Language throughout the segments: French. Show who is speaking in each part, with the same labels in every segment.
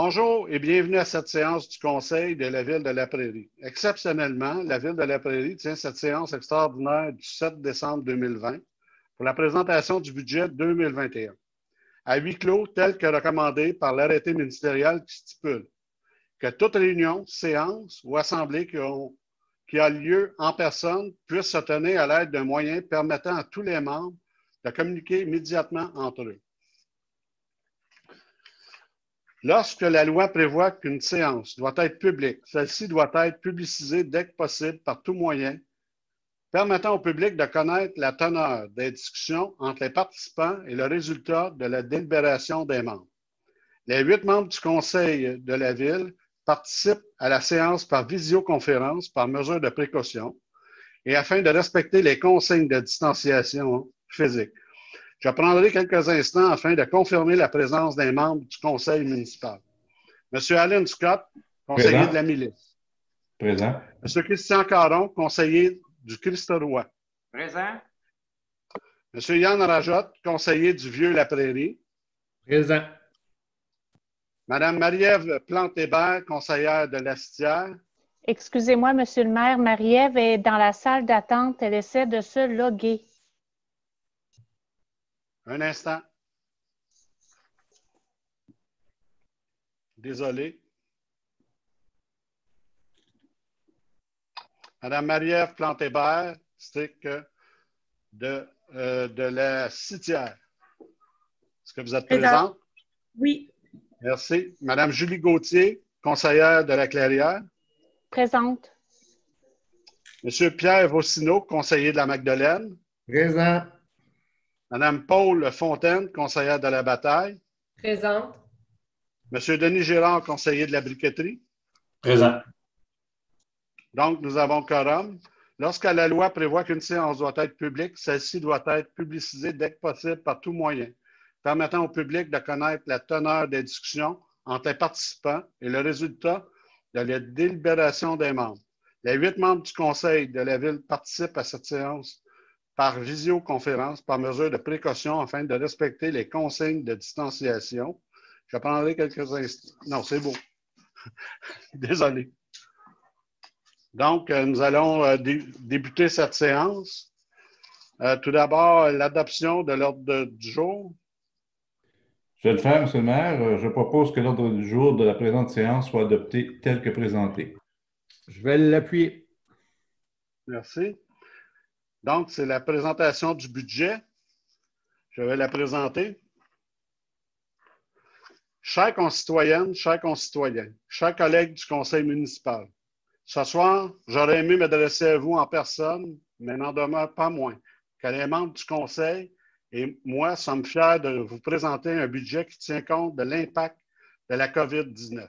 Speaker 1: Bonjour et bienvenue à cette séance du Conseil de la Ville de la Prairie. Exceptionnellement, la Ville de la Prairie tient cette séance extraordinaire du 7 décembre 2020 pour la présentation du budget 2021, à huis clos tel que recommandé par l'arrêté ministériel qui stipule que toute réunion, séance ou assemblée qui a lieu en personne puisse se tenir à l'aide d'un moyen permettant à tous les membres de communiquer immédiatement entre eux. Lorsque la loi prévoit qu'une séance doit être publique, celle-ci doit être publicisée dès que possible par tout moyen, permettant au public de connaître la teneur des discussions entre les participants et le résultat de la délibération des membres. Les 8 membres du Conseil de la Ville participent à la séance par visioconférence par mesure de précaution et afin de respecter les consignes de distanciation physique. Je prendrai quelques instants afin de confirmer la présence des membres du conseil municipal. Monsieur Alan Scott, conseiller
Speaker 2: Présent.
Speaker 1: de la milice.
Speaker 2: Présent.
Speaker 1: Monsieur Christian Caron, conseiller du Christ-Roi.
Speaker 3: Présent.
Speaker 1: Monsieur Yann Rajotte, conseiller du Vieux-la-Prairie.
Speaker 4: Présent.
Speaker 1: Madame Marie-Ève Plante-Hébert, conseillère de l'Astière.
Speaker 5: Excusez-moi, Monsieur le maire, Marie-Ève est dans la salle d'attente. Elle essaie de se loguer.
Speaker 1: Un instant. Désolé. Madame Marie-Ève Plante-Hébert, c'est que de la Citière. Est-ce que vous êtes présente?
Speaker 6: Oui.
Speaker 1: Merci. Madame Julie Gauthier, conseillère de la Clairière.
Speaker 5: Présente.
Speaker 1: Monsieur Pierre Vossineau, conseiller de la Magdeleine.
Speaker 4: Présent.
Speaker 1: Madame Paul Fontaine, conseillère de la Bataille.
Speaker 6: Présente.
Speaker 1: Monsieur Denis Girard, conseiller de la Briqueterie.
Speaker 2: Présent.
Speaker 1: Donc, nous avons quorum. Lorsque la loi prévoit qu'une séance doit être publique, celle-ci doit être publicisée dès que possible par tout moyen, permettant au public de connaître la teneur des discussions entre les participants et le résultat de la délibération des membres. Les 8 membres du Conseil de la Ville participent à cette séance par visioconférence, par mesure de précaution, afin de respecter les consignes de distanciation. Je prendrai quelques instants. Non, c'est beau. Désolé. Donc, nous allons débuter cette séance. Tout d'abord, l'adoption de l'ordre du jour.
Speaker 2: Je vais le faire, Monsieur le maire. Je propose que l'ordre du jour de la présente séance soit adopté tel que présenté.
Speaker 4: Je vais l'appuyer.
Speaker 1: Merci. Donc, c'est la présentation du budget. Je vais la présenter. Chers concitoyennes, chers concitoyens, chers collègues du conseil municipal, ce soir, j'aurais aimé m'adresser à vous en personne, mais n'en demeure pas moins que les membres du conseil et moi sommes fiers de vous présenter un budget qui tient compte de l'impact de la COVID-19.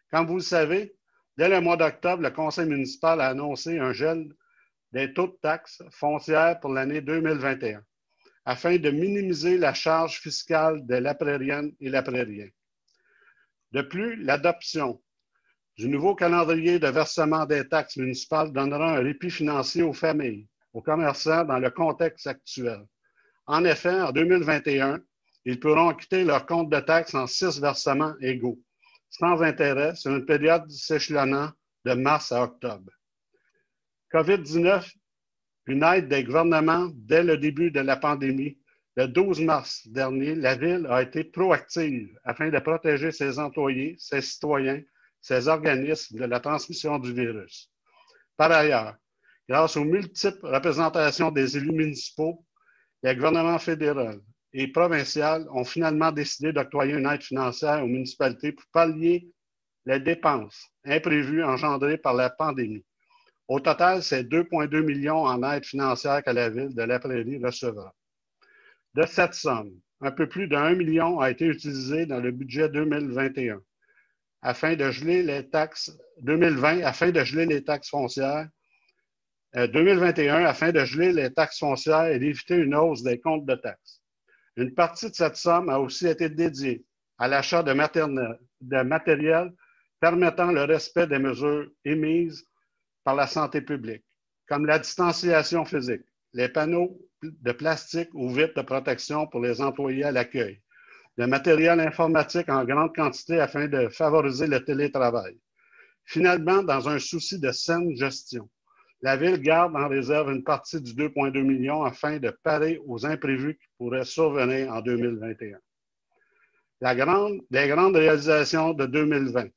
Speaker 1: Comme vous le savez, dès le mois d'octobre, le conseil municipal a annoncé un gel des taux de taxes foncières pour l'année 2021, afin de minimiser la charge fiscale de l'aprairienne et l'aprairien. De plus, l'adoption du nouveau calendrier de versement des taxes municipales donnera un répit financier aux familles, aux commerçants dans le contexte actuel. En effet, en 2021, ils pourront quitter leur compte de taxes en 6 versements égaux, sans intérêt, sur une période s'échelonnant de mars à octobre. COVID-19, une aide des gouvernements dès le début de la pandémie. Le 12 mars dernier, la Ville a été proactive afin de protéger ses employés, ses citoyens, ses organismes de la transmission du virus. Par ailleurs, grâce aux multiples représentations des élus municipaux, les gouvernements fédéraux et provinciaux ont finalement décidé d'octroyer une aide financière aux municipalités pour pallier les dépenses imprévues engendrées par la pandémie. Au total, c'est 2,2 millions en aide financière que la Ville de la Prairie recevra. De cette somme, un peu plus d'1 million a été utilisé dans le budget 2021 afin de geler les taxes 2020 afin de geler les taxes foncières 2021 afin de geler les taxes foncières et d'éviter une hausse des comptes de taxes. Une partie de cette somme a aussi été dédiée à l'achat de matériel permettant le respect des mesures émises par la santé publique, comme la distanciation physique, les panneaux de plastique ou vitres de protection pour les employés à l'accueil, de matériel informatique en grande quantité afin de favoriser le télétravail. Finalement, dans un souci de saine gestion, la Ville garde en réserve une partie du 2,2 millions afin de parer aux imprévus qui pourraient survenir en 2021. Les grandes réalisations de 2020.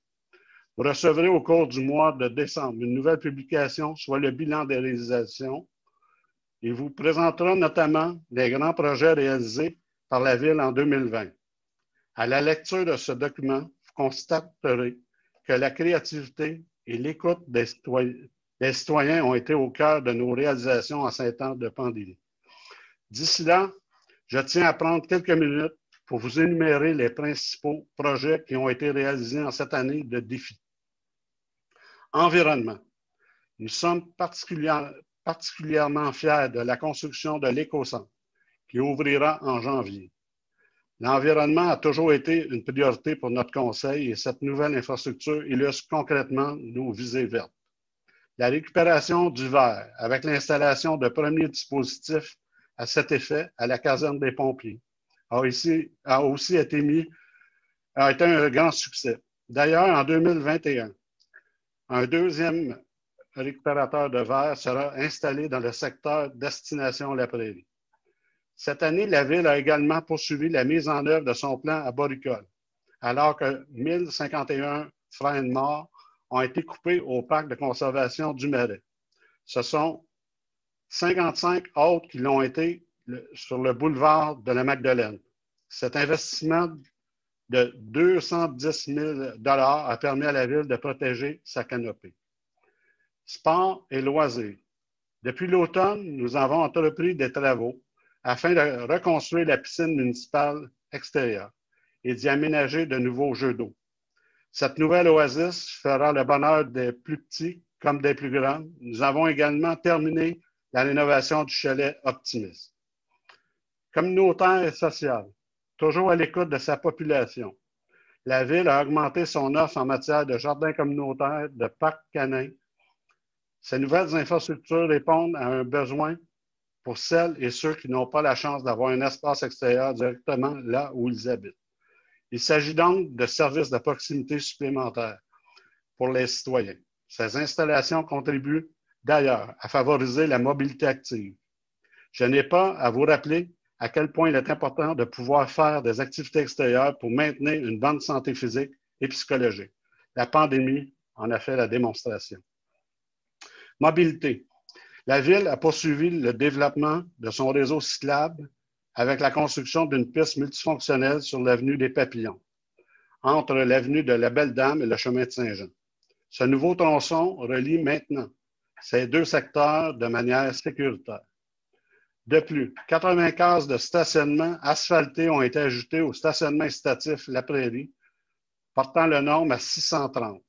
Speaker 1: Vous recevrez au cours du mois de décembre une nouvelle publication, soit le bilan des réalisations. Il vous présentera notamment les grands projets réalisés par la Ville en 2020. À la lecture de ce document, vous constaterez que la créativité et l'écoute des citoyens ont été au cœur de nos réalisations en ces temps de pandémie. D'ici là, je tiens à prendre quelques minutes pour vous énumérer les principaux projets qui ont été réalisés en cette année de défi. Environnement. Nous sommes particulièrement fiers de la construction de l'éco-centre qui ouvrira en janvier. L'environnement a toujours été une priorité pour notre conseil et cette nouvelle infrastructure illustre concrètement nos visées vertes. La récupération du verre avec l'installation de premiers dispositifs à cet effet à la caserne des pompiers a aussi été un grand succès. D'ailleurs, en 2021, un deuxième récupérateur de verre sera installé dans le secteur Destination La Prairie. Cette année, la Ville a également poursuivi la mise en œuvre de son plan à Boricole, alors que 1051 frênes morts ont été coupés au parc de conservation du Marais. Ce sont 55 autres qui l'ont été sur le boulevard de la Magdeleine. Cet investissement de 210 000 $ a permis à la Ville de protéger sa canopée. Sport et loisirs. Depuis l'automne, nous avons entrepris des travaux afin de reconstruire la piscine municipale extérieure et d'y aménager de nouveaux jeux d'eau. Cette nouvelle oasis fera le bonheur des plus petits comme des plus grands. Nous avons également terminé la rénovation du chalet Optimiste. Communautaire et social. Toujours à l'écoute de sa population. La Ville a augmenté son offre en matière de jardins communautaires, de parcs canins. Ces nouvelles infrastructures répondent à un besoin pour celles et ceux qui n'ont pas la chance d'avoir un espace extérieur directement là où ils habitent. Il s'agit donc de services de proximité supplémentaires pour les citoyens. Ces installations contribuent d'ailleurs à favoriser la mobilité active. Je n'ai pas à vous rappeler à quel point il est important de pouvoir faire des activités extérieures pour maintenir une bonne santé physique et psychologique. La pandémie en a fait la démonstration. Mobilité. La Ville a poursuivi le développement de son réseau cyclable avec la construction d'une piste multifonctionnelle sur l'avenue des Papillons, entre l'avenue de la Belle-Dame et le chemin de Saint-Jean. Ce nouveau tronçon relie maintenant ces deux secteurs de manière sécuritaire. De plus, 80 cases de stationnement asphaltées ont été ajoutées au stationnement incitatif La Prairie, portant le nombre à 630.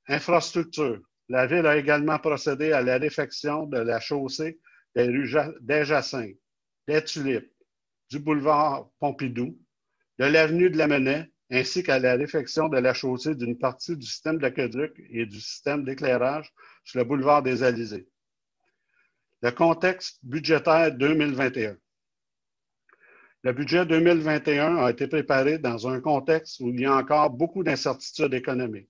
Speaker 1: Infrastructure. La Ville a également procédé à la réfection de la chaussée des rues des Jacynthes, des Tulipes, du boulevard Pompidou, de l'avenue de la Menet, ainsi qu'à la réfection de la chaussée d'une partie du système d'aqueduc et du système d'éclairage sur le boulevard des Alizés. Le contexte budgétaire 2021. Le budget 2021 a été préparé dans un contexte où il y a encore beaucoup d'incertitudes économiques.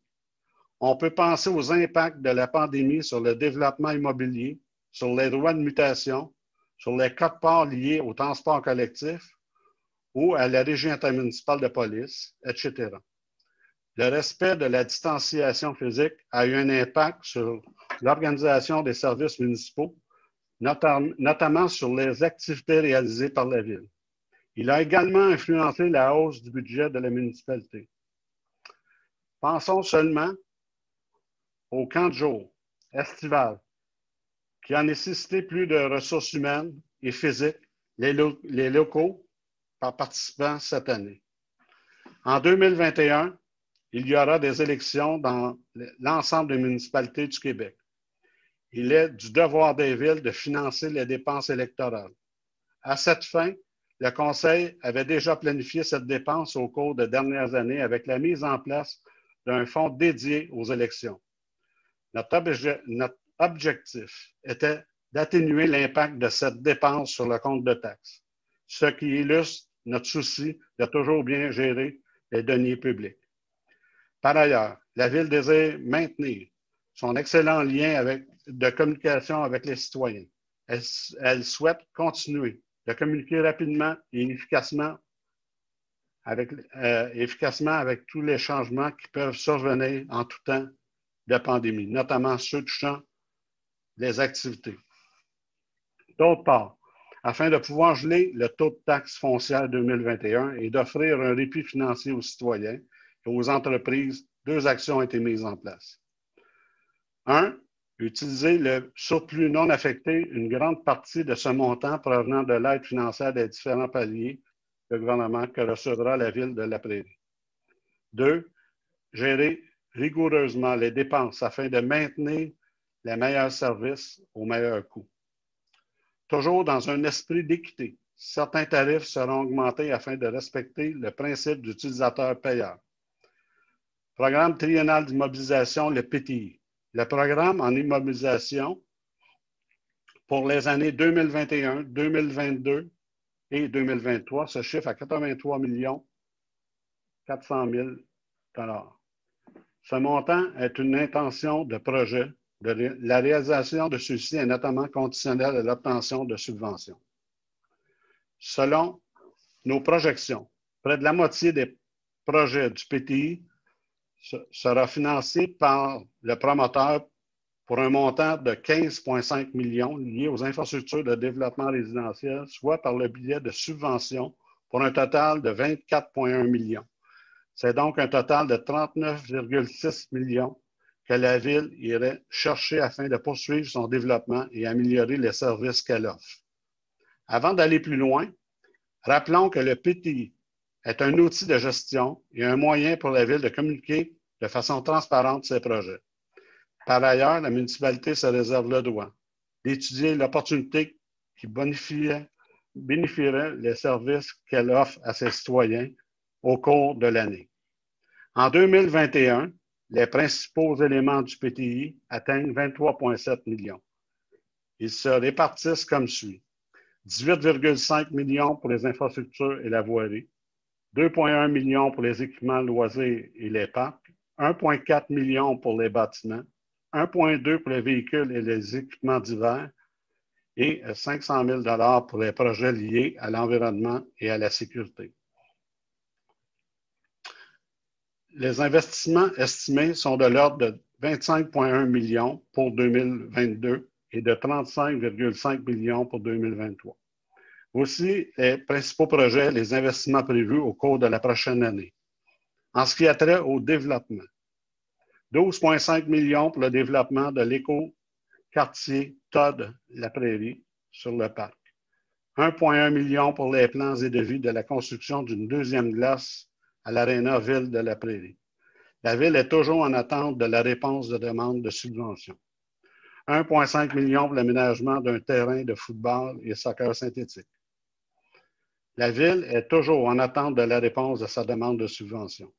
Speaker 1: On peut penser aux impacts de la pandémie sur le développement immobilier, sur les droits de mutation, sur les quotes-parts liés au transport collectif ou à la régie intermunicipale de police, etc. Le respect de la distanciation physique a eu un impact sur l'organisation des services municipaux, notamment sur les activités réalisées par la Ville. Il a également influencé la hausse du budget de la municipalité. Pensons seulement au camp de jour estival, qui a nécessité plus de ressources humaines et physiques, les locaux, par participants cette année. En 2021, il y aura des élections dans l'ensemble des municipalités du Québec. Il est du devoir des villes de financer les dépenses électorales. À cette fin, le Conseil avait déjà planifié cette dépense au cours des dernières années avec la mise en place d'un fonds dédié aux élections. Notre objectif était d'atténuer l'impact de cette dépense sur le compte de taxes, ce qui illustre notre souci de toujours bien gérer les deniers publics. Par ailleurs, la Ville désire maintenir son excellent lien de communication avec les citoyens. Elle souhaite continuer de communiquer rapidement et efficacement avec tous les changements qui peuvent survenir en tout temps de pandémie, notamment ceux touchant les activités. D'autre part, afin de pouvoir geler le taux de taxe foncière 2021 et d'offrir un répit financier aux citoyens et aux entreprises, 2 actions ont été mises en place. 1. Utiliser le surplus non affecté, une grande partie de ce montant provenant de l'aide financière des différents paliers de gouvernement que recevra la Ville de La Prairie. 2. Gérer rigoureusement les dépenses afin de maintenir les meilleurs services au meilleur coût. Toujours dans un esprit d'équité, certains tarifs seront augmentés afin de respecter le principe d'utilisateur payeur. Programme triennal d'immobilisation, le PTI. Le programme en immobilisation pour les années 2021, 2022 et 2023 se chiffre à 83 400 000 $. Ce montant est une intention de projet. La réalisation de ceux-ci est notamment conditionnelle à l'obtention de subventions. Selon nos projections, près de la moitié des projets du PTI sera financé par le promoteur pour un montant de 15,5 millions liés aux infrastructures de développement résidentiel, soit par le biais de subventions pour un total de 24,1 millions. C'est donc un total de 39,6 millions que la Ville irait chercher afin de poursuivre son développement et améliorer les services qu'elle offre. Avant d'aller plus loin, rappelons que le PTI est un outil de gestion et un moyen pour la Ville de communiquer de façon transparente ses projets. Par ailleurs, la municipalité se réserve le droit d'étudier l'opportunité qui bénéficierait les services qu'elle offre à ses citoyens au cours de l'année. En 2021, les principaux éléments du PTI atteignent 23,7 millions. Ils se répartissent comme suit. 18,5 millions pour les infrastructures et la voirie, 2,1 millions pour les équipements loisirs et les parcs, 1,4 millions pour les bâtiments, 1,2 pour les véhicules et les équipements divers et 500 000 $ pour les projets liés à l'environnement et à la sécurité. Les investissements estimés sont de l'ordre de 25,1 millions pour 2022 et de 35,5 millions pour 2023. Voici les principaux projets, les investissements prévus au cours de la prochaine année. En ce qui a trait au développement, 12,5 millions pour le développement de l'éco-quartier Todd La Prairie sur le parc. 1,1 million pour les plans et devis de la construction d'une deuxième glace à l'Aréna Ville de La Prairie. La Ville est toujours en attente de la réponse de demande de subvention. 1,5 million pour l'aménagement d'un terrain de football et soccer synthétique. La Ville est toujours en attente de la réponse de sa demande de subvention.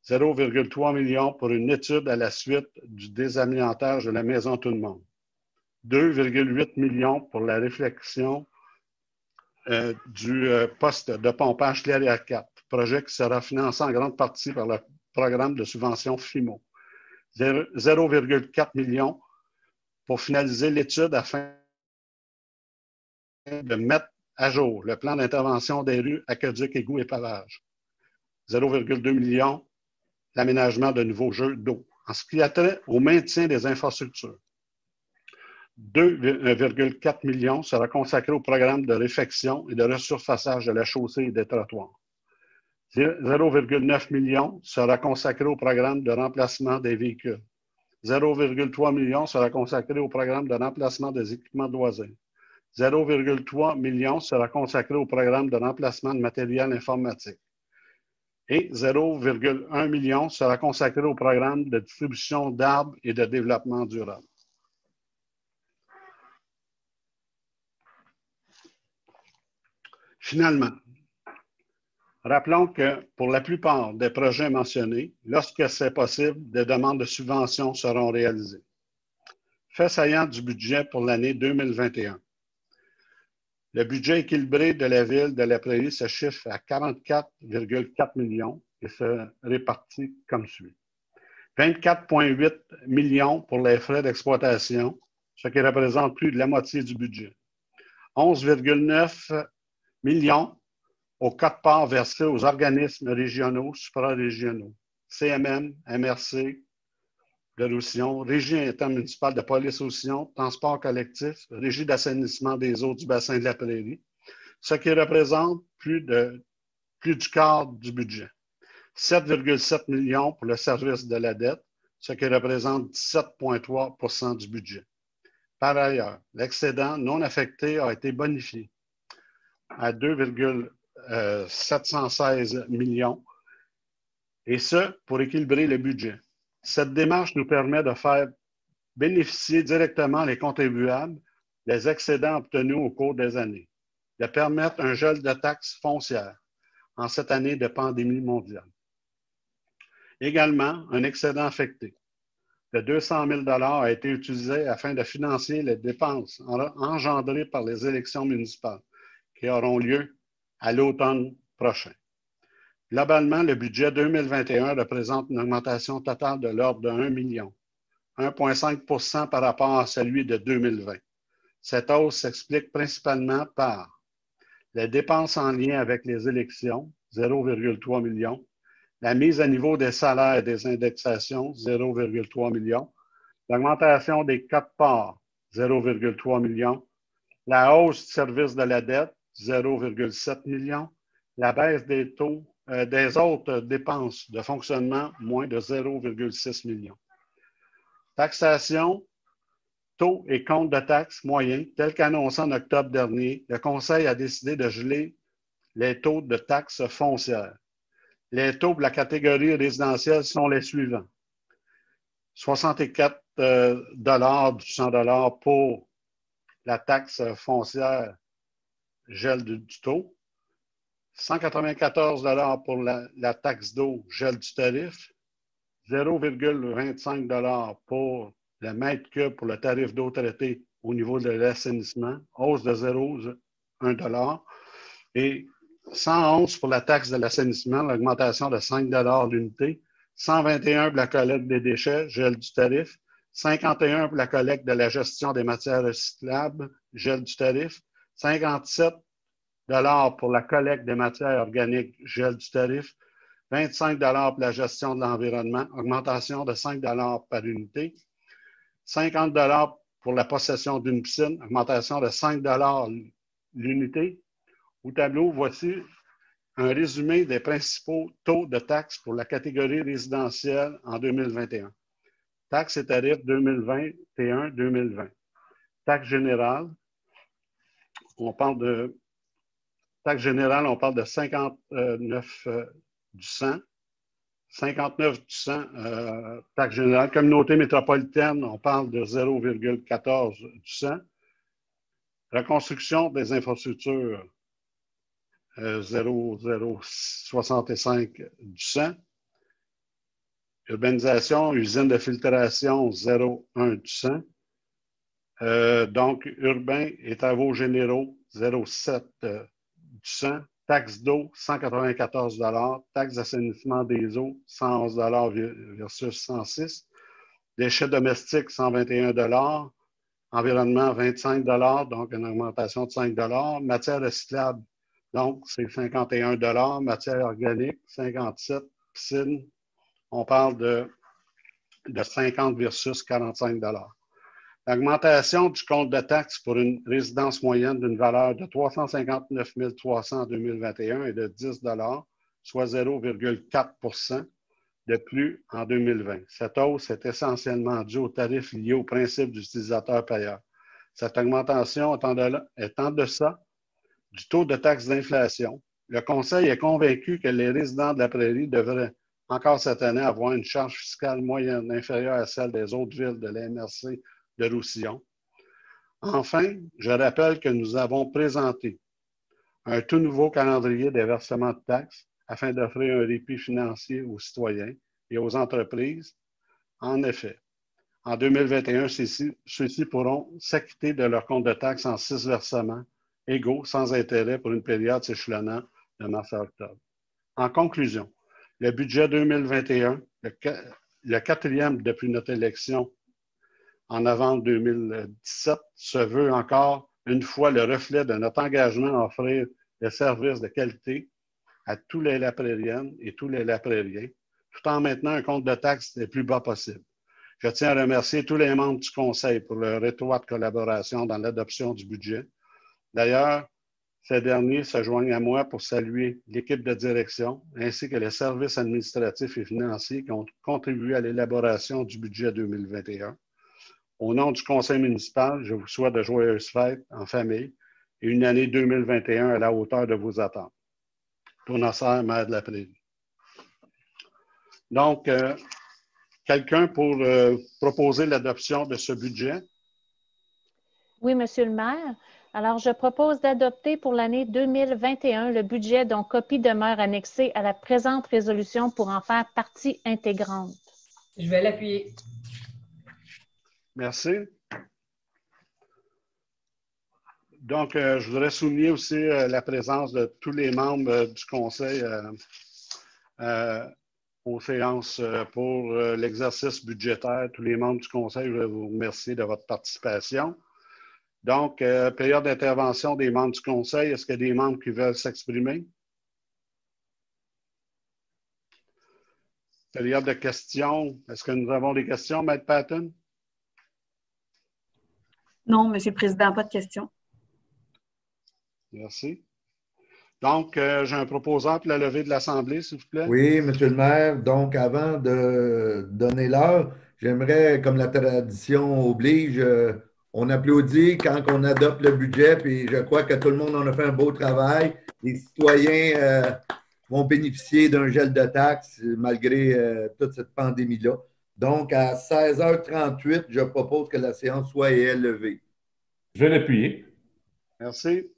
Speaker 1: 0,3 million pour une étude à la suite du désamiantage de la Maison Tout-le-Monde. 2,8 millions pour la réflexion du poste de pompage Clairière 4, projet qui sera financé en grande partie par le programme de subvention FIMO. 0,4 millions pour finaliser l'étude afin de mettre à jour le plan d'intervention des rues aqueducs, égouts et pavages. 0,2 millions l'aménagement de nouveaux jeux d'eau. En ce qui a trait au maintien des infrastructures, 2,4 millions sera consacré au programme de réfection et de resurfaçage de la chaussée et des trottoirs. 0,9 millions sera consacré au programme de remplacement des véhicules. 0,3 millions sera consacré au programme de remplacement des équipements de loisirs. 0,3 millions sera consacré au programme de remplacement de matériel informatique. Et 0,1 million sera consacré au programme de distribution d'arbres et de développement durable. Finalement, rappelons que pour la plupart des projets mentionnés, lorsque c'est possible, des demandes de subvention seront réalisées. Fait saillant du budget pour l'année 2021. Le budget équilibré de la ville de La Prairie se chiffre à 44,4 millions et se répartit comme suit. 24,8 millions pour les frais d'exploitation, ce qui représente plus de la moitié du budget. 11,9 millions aux quotes-parts versées aux organismes régionaux, suprarégionaux, CMM, MRC de Roussillon, Régie intermunicipale de police Roussillon, transport collectif, Régie d'assainissement des eaux du bassin de la Prairie, ce qui représente plus du quart du budget. 7,7 millions pour le service de la dette, ce qui représente 17,3 % du budget. Par ailleurs, l'excédent non affecté a été bonifié à 2,716 millions, et ce, pour équilibrer le budget. Cette démarche nous permet de faire bénéficier directement les contribuables des excédents obtenus au cours des années, de permettre un gel de taxes foncières en cette année de pandémie mondiale. Également, un excédent affecté de 200 000 a été utilisé afin de financer les dépenses engendrées par les élections municipales qui auront lieu à l'automne prochain. Globalement, le budget 2021 représente une augmentation totale de l'ordre de 1 million, 1,5 % par rapport à celui de 2020. Cette hausse s'explique principalement par les dépenses en lien avec les élections, 0,3 million, la mise à niveau des salaires et des indexations, 0,3 million, l'augmentation des quotes-parts, 0,3 million, la hausse du service de la dette, 0,7 million, la baisse des taux des autres dépenses de fonctionnement, moins de 0,6 million. Taxation, taux et compte de taxes moyens, tel qu'annoncé en octobre dernier, le Conseil a décidé de geler les taux de taxes foncières. Les taux pour la catégorie résidentielle sont les suivants. 64 du 100 pour la taxe foncière, gel du taux. 194 pour la taxe d'eau, gel du tarif. 0,25 pour le mètre cube pour le tarif d'eau traitée au niveau de l'assainissement, hausse de 0,1 et 111 pour la taxe de l'assainissement, l'augmentation de 5 l'unité, 121 pour la collecte des déchets, gel du tarif, 51 pour la collecte de la gestion des matières recyclables, gel du tarif, 57 pour la collecte des matières organiques, gel du tarif, 25 pour la gestion de l'environnement, augmentation de 5 par unité, 50 pour la possession d'une piscine, augmentation de 5 l'unité. Au tableau, voici un résumé des principaux taux de taxes pour la catégorie résidentielle en 2021. Taxes et tarifs 2021-2020. Taxe générale, on parle de 59 du 100. 59 du 100, taxe générale. Communauté métropolitaine, on parle de 0,14 du 100. Reconstruction des infrastructures, 0,065 du 100. Urbanisation, usine de filtration, 0,1 du 100. Donc, urbain et travaux généraux, 0,7 du 100. Taxe d'eau, 194 taxe d'assainissement des eaux, 111 versus 106. Déchets domestiques, 121 environnement, 25 donc une augmentation de 5 Matières recyclables, donc c'est 51 Matières organiques, 57 Piscine, on parle de 50 versus 45 L'augmentation du compte de taxes pour une résidence moyenne d'une valeur de 359 300 en 2021 est de 10 soit 0,4 % de plus en 2020. Cette hausse est essentiellement due aux tarifs liés au principe d'utilisateur-payeur. Cette augmentation est en deçà du taux de taxe d'inflation. Le Conseil est convaincu que les résidents de la Prairie devraient encore cette année avoir une charge fiscale moyenne inférieure à celle des autres villes de la MRC de Roussillon. Enfin, je rappelle que nous avons présenté un tout nouveau calendrier des versements de taxes afin d'offrir un répit financier aux citoyens et aux entreprises. En effet, en 2021, ceux-ci pourront s'acquitter de leur compte de taxes en 6 versements égaux sans intérêt pour une période s'échelonnant de mars à octobre. En conclusion, le budget 2021, le quatrième depuis notre élection en novembre 2017, se veut encore une fois le reflet de notre engagement à offrir des services de qualité à tous les Laprériennes et tous les Laprériens, tout en maintenant un compte de taxes le plus bas possible. Je tiens à remercier tous les membres du Conseil pour leur étroite collaboration dans l'adoption du budget. D'ailleurs, ces derniers se joignent à moi pour saluer l'équipe de direction ainsi que les services administratifs et financiers qui ont contribué à l'élaboration du budget 2021. Au nom du Conseil municipal, je vous souhaite de joyeuses fêtes en famille et une année 2021 à la hauteur de vos attentes. Tournasseur, maire de la Prairie. Donc, quelqu'un pour proposer l'adoption de ce budget?
Speaker 5: Oui, Monsieur le maire. Alors, je propose d'adopter pour l'année 2021 le budget dont copie demeure annexée à la présente résolution pour en faire partie intégrante.
Speaker 3: Je vais l'appuyer.
Speaker 1: Merci. Donc, je voudrais souligner aussi la présence de tous les membres du Conseil aux séances pour l'exercice budgétaire. Tous les membres du Conseil, je veux vous remercier de votre participation. Donc, période d'intervention des membres du Conseil. Est-ce qu'il y a des membres qui veulent s'exprimer? Période de questions. Est-ce que nous avons des questions, Maître Patton?
Speaker 6: Non, Monsieur le Président, pas de questions.
Speaker 1: Merci. Donc, j'ai un proposant pour la levée de l'Assemblée, s'il vous plaît.
Speaker 4: Oui, Monsieur le maire. Donc, avant de donner l'heure, j'aimerais, comme la tradition oblige, on applaudit quand on adopte le budget, puis je crois que tout le monde en a fait un beau travail. Les citoyens vont bénéficier d'un gel de taxes malgré toute cette pandémie-là. Donc, à 16h38, je propose que la séance soit levée.
Speaker 2: Je vais l'appuyer.
Speaker 1: Merci.